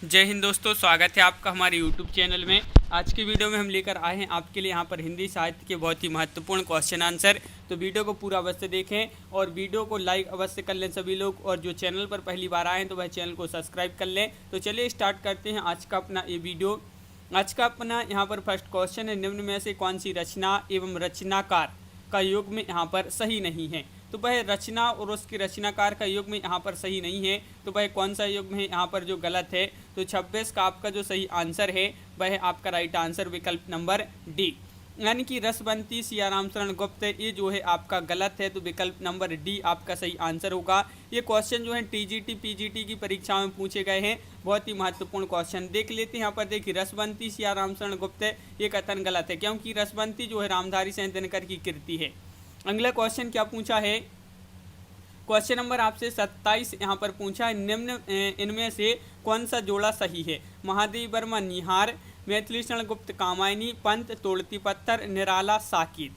जय हिंद दोस्तों, स्वागत है आपका हमारे यूट्यूब चैनल में। आज की वीडियो में हम लेकर आए हैं आपके लिए यहाँ पर हिंदी साहित्य के बहुत ही महत्वपूर्ण क्वेश्चन आंसर। तो वीडियो को पूरा अवश्य देखें और वीडियो को लाइक अवश्य कर लें सभी लोग, और जो चैनल पर पहली बार आए हैं तो वह चैनल को सब्सक्राइब कर लें। तो चलिए स्टार्ट करते हैं आज का अपना ये वीडियो। आज का अपना यहाँ पर फर्स्ट क्वेश्चन है, निम्न में से कौन सी रचना एवं रचनाकार का युग्म यहाँ पर सही नहीं है। तो वह रचना और उसके रचनाकार का युग्म यहाँ पर सही नहीं है, तो वह कौन सा युग्म है यहाँ पर जो गलत है। तो 26 का आपका जो सही आंसर है वह आपका राइट आंसर विकल्प नंबर डी, यानी कि रसवंती सियाराम शरण गुप्त, ये जो है आपका गलत है। तो विकल्प नंबर डी आपका सही आंसर होगा। ये क्वेश्चन जो है टीजीटी पीजीटी की परीक्षाओं में पूछे गए हैं, बहुत ही महत्वपूर्ण क्वेश्चन। देख लेते हैं यहाँ पर, देखिए रसवंती सियाराम शरण गुप्त ये कथन गलत है, क्योंकि रसवंती जो है रामधारी सिंह दिनकर की कृति है। अगला क्वेश्चन क्या पूछा है, क्वेश्चन नंबर आपसे 27 यहाँ पर पूछा है, निम्न इनमें से कौन सा जोड़ा सही है। महादेवी वर्मा निहार, मैथिली शरण गुप्त कामायनी, पंत तोड़ती पत्थर, निराला साकित।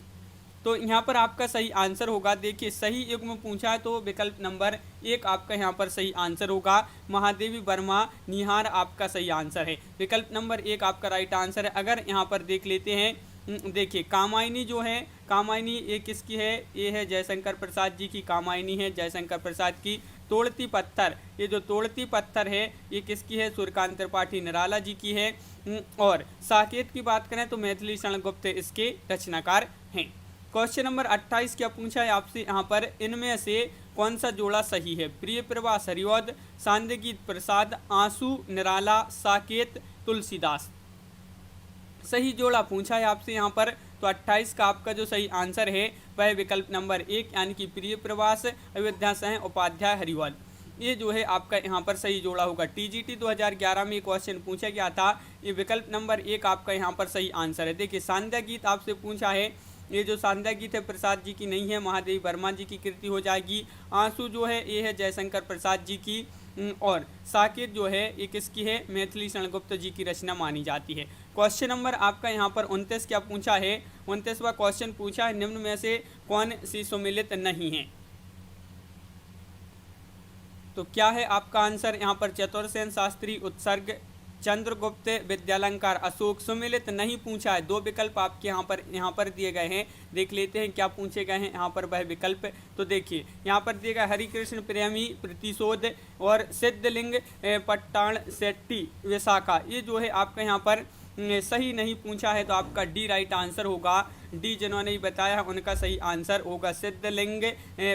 तो यहाँ पर आपका सही आंसर होगा, देखिए सही युग्म पूछा है तो विकल्प नंबर 1 आपका यहाँ पर सही आंसर होगा। महादेवी वर्मा निहार आपका सही आंसर है, विकल्प नंबर 1 आपका राइट आंसर है। अगर यहाँ पर देख लेते हैं, देखिए कामायनी जो है, कामायनी ये किसकी है, ये है जयशंकर प्रसाद जी की कामायनी है, जयशंकर प्रसाद की। तोड़ती पत्थर, ये जो तोड़ती पत्थर है ये किसकी है, सूर्यकांत त्रिपाठी निराला जी की है। और साकेत की बात करें तो मैथिली शरण गुप्त इसके रचनाकार हैं। क्वेश्चन नंबर 28 क्या पूछा है आपसे यहाँ पर, इनमें से कौन सा जोड़ा सही है। प्रिय प्रवास हरिऔध, सांदगीत प्रसाद, आंसू निराला, साकेत तुलसीदास। सही जोड़ा पूछा है आपसे यहाँ पर, तो 28 का आपका जो सही आंसर है वह विकल्प नंबर 1, यानी कि प्रिय प्रवास अयोध्या सह उपाध्याय हरिऔध, ये जो है आपका यहाँ पर सही जोड़ा होगा। टीजीटी 2011 में क्वेश्चन पूछा गया था, ये विकल्प नंबर 1 आपका यहाँ पर सही आंसर है। देखिए सांध्या गीत आपसे पूछा है, ये जो सांध्या गीत है प्रसाद जी की नहीं है, महादेवी वर्मा जी की कृति हो जाएगी। आंसू जो है ये है जयशंकर प्रसाद जी की, और साकेत जो है ये किसकी है, मैथिली शरण गुप्त जी की रचना मानी जाती है। क्वेश्चन नंबर आपका यहाँ पर 29 क्या पूछा है, 29वां क्वेश्चन पूछा है, निम्न में से कौन सी सुमिलित नहीं है। तो क्या है आपका आंसर यहाँ पर, चतुर्सेन शास्त्री, उत्सर्ग, चंद्रगुप्त, विद्यालंकार, अशोक। सुमिलित नहीं पूछा है, 2 विकल्प आपके यहाँ पर दिए गए हैं। देख लेते हैं क्या पूछे गए हैं यहाँ पर वह विकल्प। तो देखिए यहाँ पर दिए गए हरिकृष्ण प्रेमी, प्रतिशोध और सिद्धलिंग पट्टाण शेट्टी विशाखा, ये जो है आपका यहाँ पर सही नहीं पूछा है, तो आपका डी राइट आंसर होगा। डी जिन्होंने बताया है उनका सही आंसर होगा सिद्धलिंग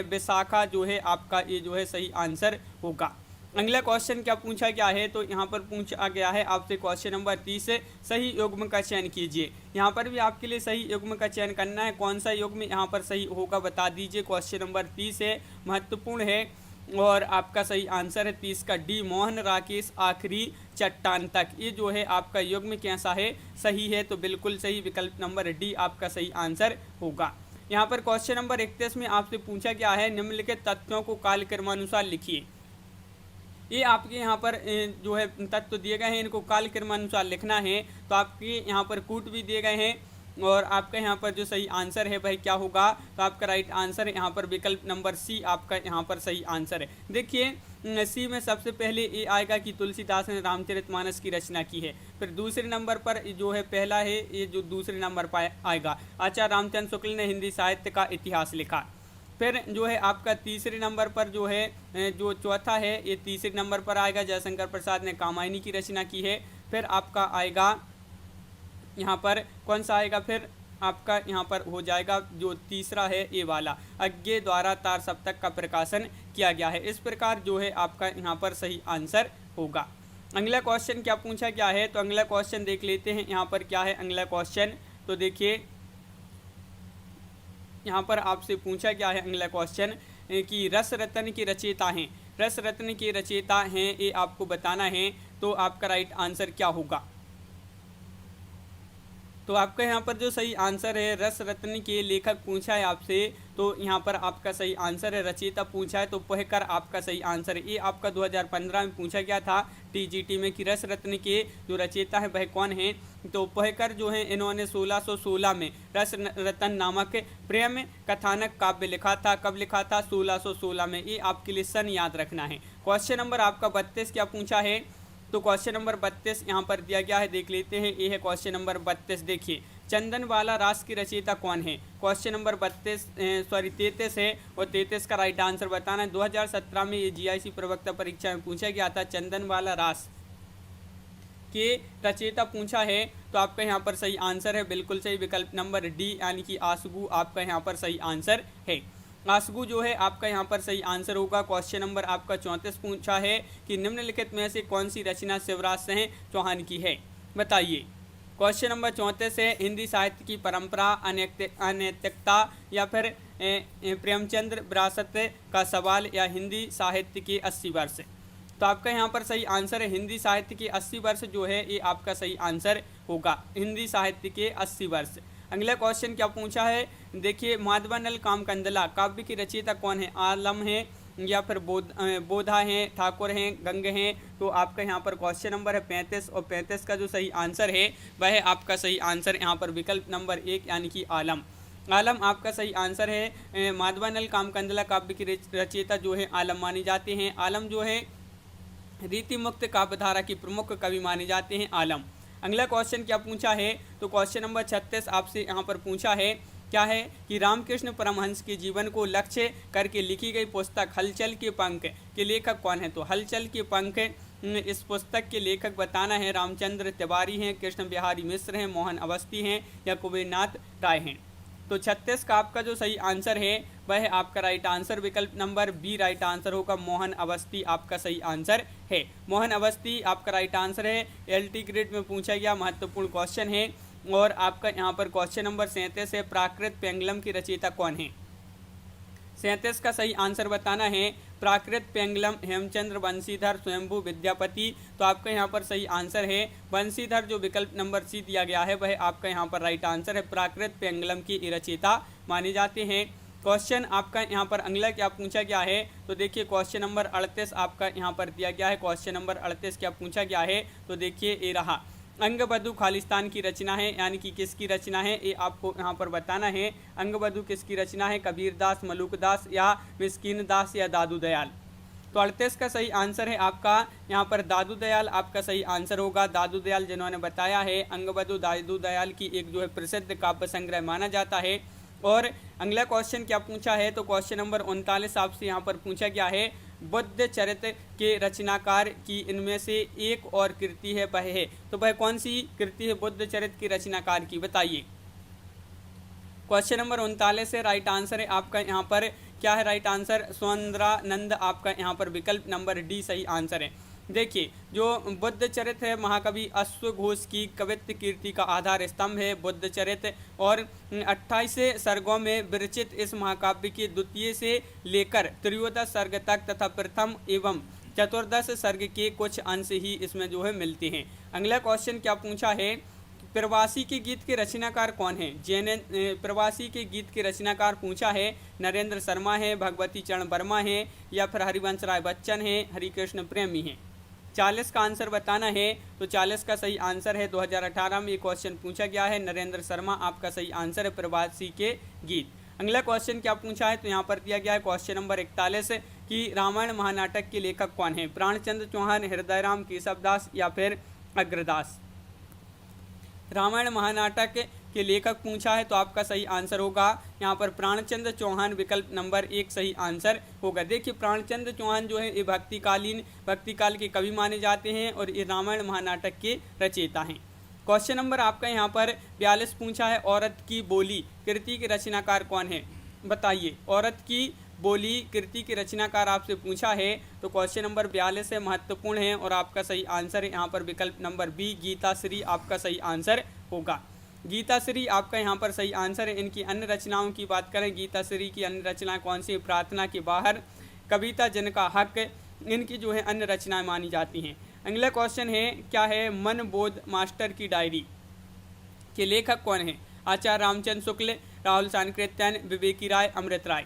विशाखा, जो है आपका ये जो है सही आंसर होगा। अगला क्वेश्चन क्या पूछा गया है, तो यहाँ पर पूछा गया है आपसे क्वेश्चन नंबर 30, सही युग्म का चयन कीजिए। यहाँ पर भी आपके लिए सही युग्म का चयन करना है, कौन सा युग्म यहाँ पर सही होगा बता दीजिए। क्वेश्चन नंबर 30 है, महत्वपूर्ण है, और आपका सही आंसर है 30 का डी, मोहन राकेश आखिरी चट्टान तक, ये जो है आपका युग्म कैसा है, सही है। तो बिल्कुल सही, विकल्प नंबर डी आपका सही आंसर होगा। यहाँ पर क्वेश्चन नंबर 31 में आपसे पूछा गया है, निम्नलिखित तथ्यों को कालक्रमानुसार लिखिए। ये आपके यहाँ पर जो है तत्व दिए गए हैं, इनको कालक्रमानुसार लिखना है। तो आपके यहाँ पर कूट भी दिए गए हैं, और आपका यहाँ पर जो सही आंसर है वह क्या होगा, तो आपका राइट आंसर है यहाँ पर विकल्प नंबर सी आपका यहाँ पर सही आंसर है। देखिए सी में सबसे पहले ये आएगा कि तुलसीदास ने रामचरितमानस की रचना की है। फिर दूसरे नंबर पर जो है पहला है, ये जो दूसरे नंबर पर आएगा, आचार्य रामचंद्र शुक्ल ने हिंदी साहित्य का इतिहास लिखा। फिर जो है आपका तीसरे नंबर पर जो है जो चौथा है, ये तीसरे नंबर पर आएगा, जयशंकर प्रसाद ने कामायनी की रचना की है। फिर आपका आएगा यहाँ पर कौन सा आएगा, फिर आपका यहाँ पर हो जाएगा जो तीसरा है ये वाला, अज्ञे द्वारा तार सप्तक का प्रकाशन किया गया है। इस प्रकार जो है आपका यहाँ पर सही आंसर होगा। अगला क्वेश्चन क्या पूछा गया है, तो अगला क्वेश्चन देख लेते हैं यहाँ पर क्या है अगला क्वेश्चन। तो देखिए यहाँ पर आपसे पूछा गया है अगला क्वेश्चन कि रस रत्न की रचयिता हैं, रस रत्न के रचयिता हैं ये आपको बताना है। तो आपका राइट आंसर क्या होगा, तो आपका यहाँ पर जो सही आंसर है, रस रत्न के लेखक पूछा है आपसे, तो यहाँ पर आपका सही आंसर है रचयिता पूछा है, तो पहकर आपका सही आंसर है। ये आपका 2015 में पूछा गया था टीजीटी में कि रस रत्न के जो रचयिता है वह कौन है। तो पहकर जो है इन्होंने 1616 में रस रत्न नामक प्रेम कथानक काव्य लिखा था। कब लिखा था, 1616 में। ये आपके लिए सन याद रखना है। क्वेश्चन नंबर आपका 32 क्या पूछा है, तो क्वेश्चन नंबर 32 यहाँ पर दिया गया है, देख लेते हैं। ये है क्वेश्चन नंबर 32। देखिए, चंदनवाला रास की रचयिता कौन है? क्वेश्चन नंबर 33 है और 33 का राइट आंसर बताना है। 2017 में ये जीआईसी प्रवक्ता परीक्षा में पूछा गया था, चंदनवाला रास के रचयिता पूछा है। तो आपका यहाँ पर सही आंसर है, बिल्कुल सही, विकल्प नंबर डी यानी कि आसगू आपका यहाँ पर सही आंसर है। आसगू जो है आपका यहाँ पर सही आंसर होगा। क्वेश्चन नंबर आपका 34 पूछा है कि निम्नलिखित में से कौन सी रचना शिवराज सिंह चौहान की है, बताइए। क्वेश्चन नंबर 34 है, हिंदी साहित्य की परंपरा, अनैतिकता या फिर प्रेमचंद्र विरासत का सवाल या हिंदी साहित्य के 80 वर्ष। तो आपका यहाँ पर सही आंसर है हिंदी साहित्य के 80 वर्ष जो है ये आपका सही आंसर होगा, हिंदी साहित्य के 80 वर्ष। अगला क्वेश्चन क्या पूछा है, देखिए, माधवानल कामकंदला काव्य की रचयिता कौन है? आलम है या फिर बोधा हैं, ठाकुर हैं, गंग हैं। तो आपका यहाँ पर क्वेश्चन नंबर है 35 और 35 का जो सही आंसर है वह आपका सही आंसर यहाँ पर विकल्प नंबर 1 यानी कि आलम। आलम आपका सही आंसर है। माधवानल कामकंदला काव्य की रचयिता जो है आलम माने जाते हैं। आलम जो है रीति मुक्त काव्यधारा की प्रमुख कवि माने जाते हैं, आलम। अगला क्वेश्चन क्या पूछा है, तो क्वेश्चन नंबर 36 आपसे यहाँ पर पूछा है, क्या है कि रामकृष्ण परमहंस के जीवन को लक्ष्य करके लिखी गई पुस्तक हलचल के पंख के लेखक कौन है? तो हलचल के पंख इस पुस्तक के लेखक बताना है। रामचंद्र तिवारी हैं, कृष्ण बिहारी मिश्र हैं, मोहन अवस्थी हैं या कुबेरनाथ राय हैं। तो 36 का आपका जो सही आंसर है वह आपका राइट आंसर विकल्प नंबर बी राइट आंसर होगा, मोहन अवस्थी आपका सही आंसर है। मोहन अवस्थी आपका राइट आंसर है। एलटी ग्रेड में पूछा गया महत्वपूर्ण क्वेश्चन है। और आपका यहाँ पर क्वेश्चन नंबर 37 है, प्राकृत पेंगलम की रचयिता कौन है? 37 का सही आंसर बताना है। प्राकृत पेंगलम हेमचंद्र बंशीधर स्वयंभू विद्यापति। तो आपका यहाँ पर सही आंसर है बंशीधर, जो विकल्प नंबर सी दिया गया है वह आपका यहाँ पर राइट आंसर है। प्राकृत पेंगलम की रचयिता माने जाते हैं। क्वेश्चन आपका यहाँ पर अगला क्या पूछा गया है, तो देखिए क्वेश्चन नंबर 38 आपका यहाँ पर दिया गया है। क्वेश्चन नंबर 38 क्या पूछा गया है, तो देखिए ये रहा, अंगबधु खालिस्तान की रचना है, यानी कि किसकी रचना है ये आपको यहाँ पर बताना है। अंगबधु किसकी रचना है? कबीरदास, मलुकदास या मिस्कीन दास या दादू दयाल। तो 38 का सही आंसर है आपका यहाँ पर दादू दयाल आपका सही आंसर होगा। दादू दयाल जिन्होंने बताया है, अंगबधु दादू दयाल की एक जो है प्रसिद्ध काव्य संग्रह माना जाता है। और अगला क्वेश्चन क्या पूछा है, तो क्वेश्चन नंबर 39 आपसे यहाँ पर पूछा गया है, बुद्ध चरित्र के रचनाकार की इनमें से एक और कृति है वह है, तो वह कौन सी कृति है बुद्ध चरित्र के रचनाकार की, बताइए। क्वेश्चन नंबर 39 है, राइट आंसर है आपका यहाँ पर क्या है राइट आंसर? स्वतंत्रानंद आपका यहाँ पर विकल्प नंबर डी सही आंसर है। देखिए, जो बुद्ध चरित्र है महाकवि अश्वघोष की कवित्व कीर्ति का आधार स्तंभ है बुद्ध चरित्र। और 28 सर्गों में विरचित इस महाकाव्य के द्वितीय से लेकर त्रयोदश सर्ग तक तथा प्रथम एवं चतुर्दश सर्ग के कुछ अंश ही इसमें जो है मिलते हैं। अगला क्वेश्चन क्या पूछा है, प्रवासी के गीत के रचनाकार कौन है? प्रवासी के गीत के रचनाकार पूछा है, नरेंद्र शर्मा है, भगवती चरण वर्मा है या फिर हरिवंश राय बच्चन है, हरिकृष्ण प्रेमी है। 40 का आंसर बताना है। तो 40 का सही आंसर है 2018 में ये क्वेश्चन पूछा गया है, नरेंद्र शर्मा आपका सही आंसर है प्रवासी के गीत। अगला क्वेश्चन क्या पूछा है, तो यहाँ पर दिया गया है क्वेश्चन नंबर 41 कि रामायण महानाटक के लेखक कौन है? प्राणचंद्र चौहान, हृदयराम केशवदास या फिर अग्रदास। रामायण महानाटक के लेखक पूछा है तो आपका सही आंसर होगा यहाँ पर प्राणचंद्र चौहान विकल्प नंबर 1 सही आंसर होगा। देखिए, प्राणचंद्र चौहान जो है ये भक्तिकाल के कवि माने जाते हैं और ये रामायण महानाटक के रचयिता हैं। क्वेश्चन नंबर आपका यहाँ पर 42 पूछा है, औरत की बोली कृति के रचनाकार कौन है, बताइए। औरत की बोली कृति के रचनाकार आपसे पूछा है तो क्वेश्चन नंबर 42 है, महत्वपूर्ण है और आपका सही आंसर है यहाँ पर विकल्प नंबर बी गीताश्री आपका सही आंसर होगा। गीताश्री आपका यहाँ पर सही आंसर है। इनकी अन्य रचनाओं की बात करें, गीताश्री की अन्य रचनाएं कौन सी? प्रार्थना के बाहर, कविता जन का हक, इनकी जो है अन्य रचनाएं मानी जाती हैं। अगला क्वेश्चन है क्या है, मन बोध मास्टर की डायरी के लेखक कौन है? आचार्य रामचंद्र शुक्ल, राहुल सांकृत्यायन, विवेकी राय, अमृत राय।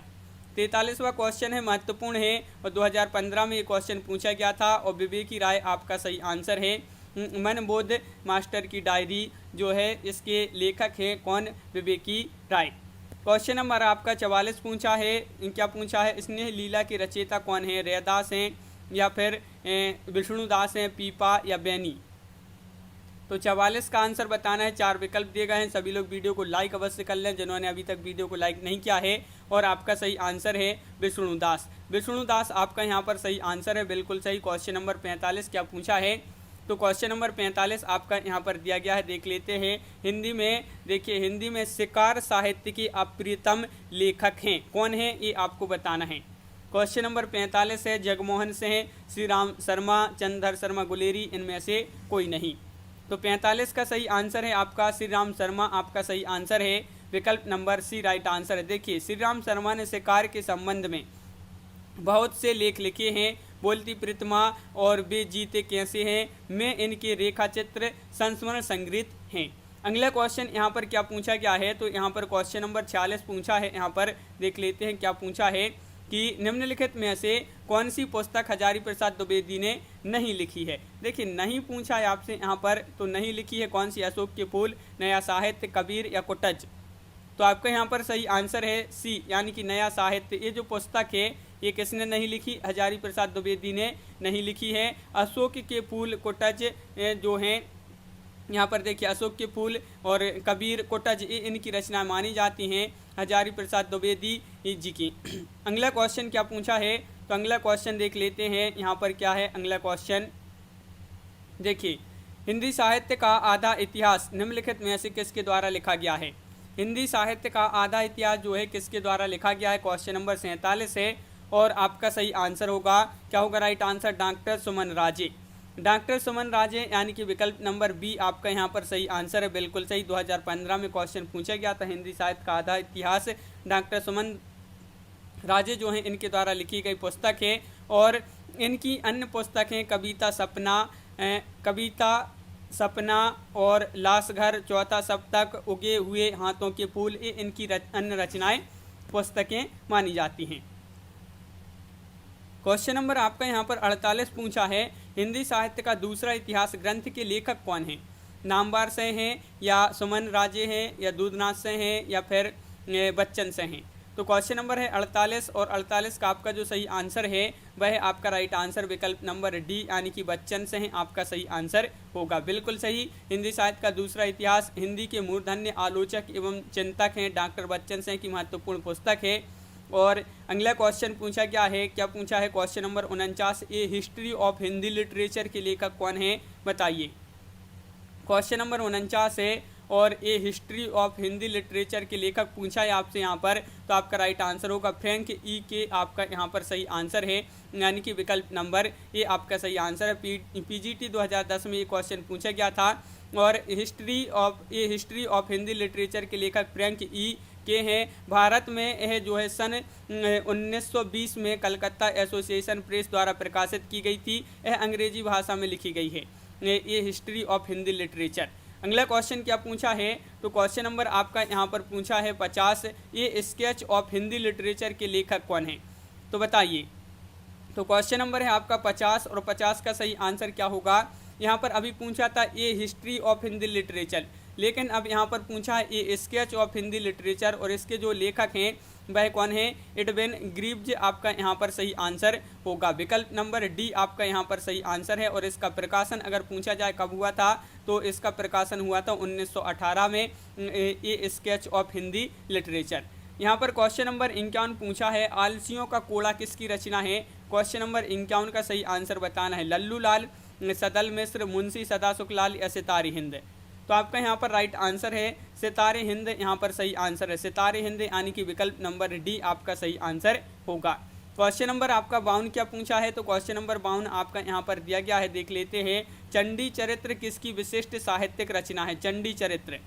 43वां क्वेश्चन है, महत्वपूर्ण है और 2015 में ये क्वेश्चन पूछा गया था और विवेकी राय आपका सही आंसर है। मन बोध मास्टर की डायरी जो है इसके लेखक हैं कौन? विवेकी राय। क्वेश्चन नंबर आपका 44 पूछा है, क्या पूछा है, स्नेह लीला की रचयिता कौन है? रैदास हैं या फिर विष्णुदास हैं, पीपा या बैनी। तो 44 का आंसर बताना है। 4 विकल्प दिए गए हैं। सभी लोग वीडियो को लाइक अवश्य कर लें जिन्होंने अभी तक वीडियो को लाइक नहीं किया है। और आपका सही आंसर है विष्णुदास। विष्णुदास आपका यहाँ पर सही आंसर है, बिल्कुल सही। क्वेश्चन नंबर 45 क्या पूछा है? तो क्वेश्चन नंबर 45 आपका यहाँ पर दिया गया है, देख लेते हैं। हिंदी में देखिए, हिंदी में शिकार साहित्य के अप्रियतम लेखक हैं, कौन है ये आपको बताना है। क्वेश्चन नंबर 45 है, जगमोहन सिंह, श्री राम शर्मा, चंद्रधर शर्मा गुलेरी, इनमें से कोई नहीं। तो 45 का सही आंसर है आपका श्री राम शर्मा, आपका सही आंसर है। विकल्प नंबर सी राइट आंसर है। देखिए, श्री राम शर्मा ने शिकार के संबंध में बहुत से लेख लिखे हैं। बोलती प्रतिमा और वे जीते कैसे हैं में इनके रेखा चित्र संस्मरण संग्रहित हैं। अगला क्वेश्चन यहाँ पर क्या पूछा गया है? तो यहाँ पर क्वेश्चन नंबर 46 पूछा है। यहाँ पर देख लेते हैं क्या पूछा है कि निम्नलिखित में से कौन सी पुस्तक हजारी प्रसाद द्विवेदी ने नहीं लिखी है। देखिए, नहीं पूछा है आपसे यहाँ पर, तो नहीं लिखी है कौन सी? अशोक के फूल, नया साहित्य, कबीर या कुटज। तो आपका यहाँ पर सही आंसर है सी, यानी कि नया साहित्य। ये जो पुस्तक है ये किसने नहीं लिखी? हजारी प्रसाद द्विवेदी ने नहीं लिखी है। अशोक के फूल, कुटज जो हैं यहाँ पर देखिए, अशोक के फूल और कबीर, कुटज, ये इनकी रचना मानी जाती हैं हजारी प्रसाद द्विवेदी जी की। अगला क्वेश्चन क्या पूछा है? तो अगला क्वेश्चन देख लेते हैं। यहाँ पर क्या है अगला क्वेश्चन? देखिए, हिंदी साहित्य का आधा इतिहास निम्नलिखित में से किसके द्वारा लिखा गया है? हिंदी साहित्य का आधा इतिहास जो है किसके द्वारा लिखा गया है? क्वेश्चन नंबर 47 है। और आपका सही आंसर होगा, क्या होगा राइट आंसर? डॉक्टर सुमन राजे। डॉक्टर सुमन राजे, यानी कि विकल्प नंबर बी आपका यहाँ पर सही आंसर है, बिल्कुल सही। 2015 में क्वेश्चन पूछा गया था, हिंदी साहित्य का आधा इतिहास डॉक्टर सुमन राजे जो हैं इनके द्वारा लिखी गई पुस्तक है। और इनकी अन्य पुस्तकें कविता सपना और लाशघर, चौथा सप्तक, उगे हुए हाथों के फूल, ये इनकी अन्य रचनाएं पुस्तकें मानी जाती हैं। क्वेश्चन नंबर आपका यहाँ पर 48 पूछा है, हिंदी साहित्य का दूसरा इतिहास ग्रंथ के लेखक कौन हैं? नामवर से हैं या सुमन राजे हैं या दूधनाथ से हैं या फिर बच्चन से हैं? तो क्वेश्चन नंबर है 48 और 48 का आपका जो सही आंसर है वह है आपका राइट आंसर विकल्प नंबर डी, यानी कि बच्चन से हैं, आपका सही आंसर होगा, बिल्कुल सही। हिंदी साहित्य का दूसरा इतिहास हिंदी के मूर्धन्य आलोचक एवं चिंतक हैं डॉक्टर बच्चन से की महत्वपूर्ण पुस्तक है। और अगला क्वेश्चन पूछा क्या है? क्या पूछा है? Question number 49, A history of Hindi literature के लेखक कौन है? बताइए। क्वेश्चन नंबर 49 है और ए हिस्ट्री ऑफ हिंदी लिटरेचर के लेखक पूछा है आपसे यहाँ पर, तो आपका राइट आंसर होगा फ्रैंक ई के, आपका यहाँ पर सही आंसर है, यानी कि विकल्प नंबर ए आपका सही आंसर है। पीजीटी 2010 में ये क्वेश्चन पूछा गया था। और हिस्ट्री ऑफ हिंदी लिटरेचर के लेखक फ्रैंक ई के हैं। भारत में यह जो है सन 1920 में कलकत्ता एसोसिएशन प्रेस द्वारा प्रकाशित की गई थी। यह अंग्रेजी भाषा में लिखी गई है, ये हिस्ट्री ऑफ हिंदी लिटरेचर। अगला क्वेश्चन क्या पूछा है? तो क्वेश्चन नंबर आपका यहाँ पर पूछा है 50, ये स्केच ऑफ हिंदी लिटरेचर के लेखक कौन है? तो बताइए। तो क्वेश्चन नंबर है आपका 50 और 50 का सही आंसर क्या होगा? यहाँ पर अभी पूछा था ये हिस्ट्री ऑफ हिंदी लिटरेचर, लेकिन अब यहाँ पर पूछा है ये स्केच ऑफ हिंदी लिटरेचर और इसके जो लेखक हैं वह कौन है? एडविन ग्रीव्ज, आपका यहाँ पर सही आंसर होगा, विकल्प नंबर डी आपका यहाँ पर सही आंसर है। और इसका प्रकाशन अगर पूछा जाए कब हुआ था, तो इसका प्रकाशन हुआ था 1918 में, ये स्केच ऑफ हिंदी लिटरेचर। यहाँ पर क्वेश्चन नंबर 51 पूछा है, आलसियों का कोड़ा किसकी रचना है? क्वेश्चन नंबर 51 का सही आंसर बताना है। लल्लू लाल, सदल मिश्र, मुंशी सदासुख लाल या सितारे हिंद? तो आपका यहाँ पर राइट आंसर है सितारे हिंद, यहाँ पर सही आंसर है सितारे हिंद, यानी कि विकल्प नंबर डी आपका सही आंसर होगा। क्वेश्चन नंबर आपका 52 क्या पूछा है? तो क्वेश्चन नंबर 52 आपका यहाँ पर दिया गया है, देख लेते हैं। चंडी चरित्र किसकी विशिष्ट साहित्यिक रचना है? चंडी चरित्र।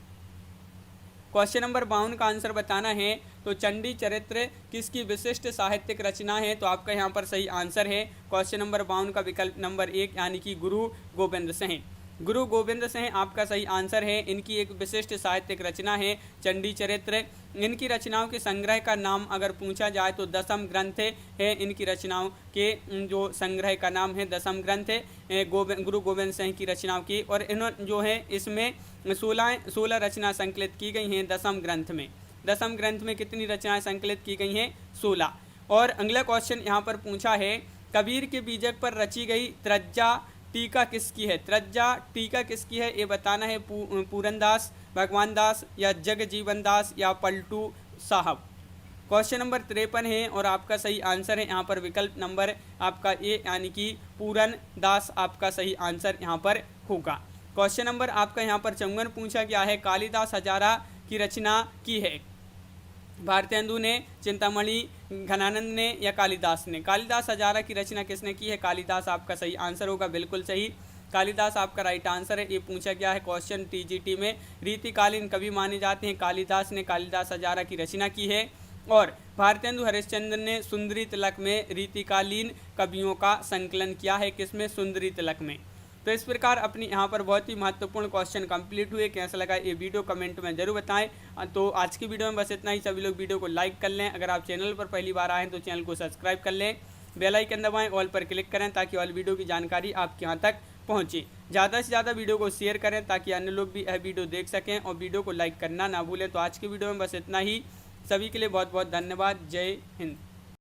क्वेश्चन नंबर 52 का आंसर बताना है। तो चंडी चरित्र किसकी विशिष्ट साहित्यिक रचना है? तो आपका यहाँ पर सही आंसर है क्वेश्चन नंबर 52 का विकल्प नंबर 1, यानी कि गुरु गोविंद सिंह। गुरु गोविंद सिंह आपका सही आंसर है। इनकी एक विशिष्ट साहित्यिक रचना है चंडी चरित्र। इनकी रचनाओं के संग्रह का नाम अगर पूछा जाए तो दसम ग्रंथ है। इनकी रचनाओं के जो संग्रह का नाम है दसम ग्रंथ है गुरु गोविंद सिंह की रचनाओं की। और इन्होंने जो है इसमें 16 रचना संकलित की गई हैं दसम ग्रंथ में। दसम ग्रंथ में कितनी रचनाएं संकलित की गई हैं? 16। और अगला क्वेश्चन यहाँ पर पूछा है कबीर के बीजक पर रची गई त्रज्जा टीका किसकी है? त्रज्जा टीका किसकी है ये बताना है। पूरनदास, भगवान दास या जगजीवन दास या पलटू साहब। क्वेश्चन नंबर 53 है और आपका सही आंसर है यहाँ पर विकल्प नंबर आपका ए यानी कि पूरन दास आपका सही आंसर यहाँ पर होगा। क्वेश्चन नंबर आपका यहाँ पर 54 पूछा गया है, कालिदास हजारा की रचना की है? भारतेंदु ने, चिंतामणि, घनानंद ने या कालिदास ने? कालिदास हजारा की रचना किसने की है? कालिदास आपका सही आंसर होगा, बिल्कुल सही, कालिदास आपका राइट आंसर है। ये पूछा गया है क्वेश्चन टीजीटी में। रीतिकालीन कवि माने जाते हैं कालिदास ने कालिदास हजारा की रचना की है और भारतेंदु हरिश्चंद्र ने सुंदरी तिलक में रीतिकालीन कवियों का संकलन किया है। किसमें? सुंदरी तिलक में। तो इस प्रकार अपनी यहाँ पर बहुत ही महत्वपूर्ण क्वेश्चन कंप्लीट हुए। कैसा लगा ये वीडियो कमेंट में जरूर बताएं। तो आज की वीडियो में बस इतना ही। सभी लोग वीडियो को लाइक कर लें, अगर आप चैनल पर पहली बार आए हैं तो चैनल को सब्सक्राइब कर लें, बेल आइकन दबाएं, ऑल पर क्लिक करें ताकि ऑल वीडियो की जानकारी आपके यहाँ तक पहुँचे। ज़्यादा से ज़्यादा वीडियो को शेयर करें ताकि अन्य लोग भी यह वीडियो देख सकें और वीडियो को लाइक करना ना भूलें। तो आज की वीडियो में बस इतना ही। सभी के लिए बहुत बहुत धन्यवाद। जय हिंद।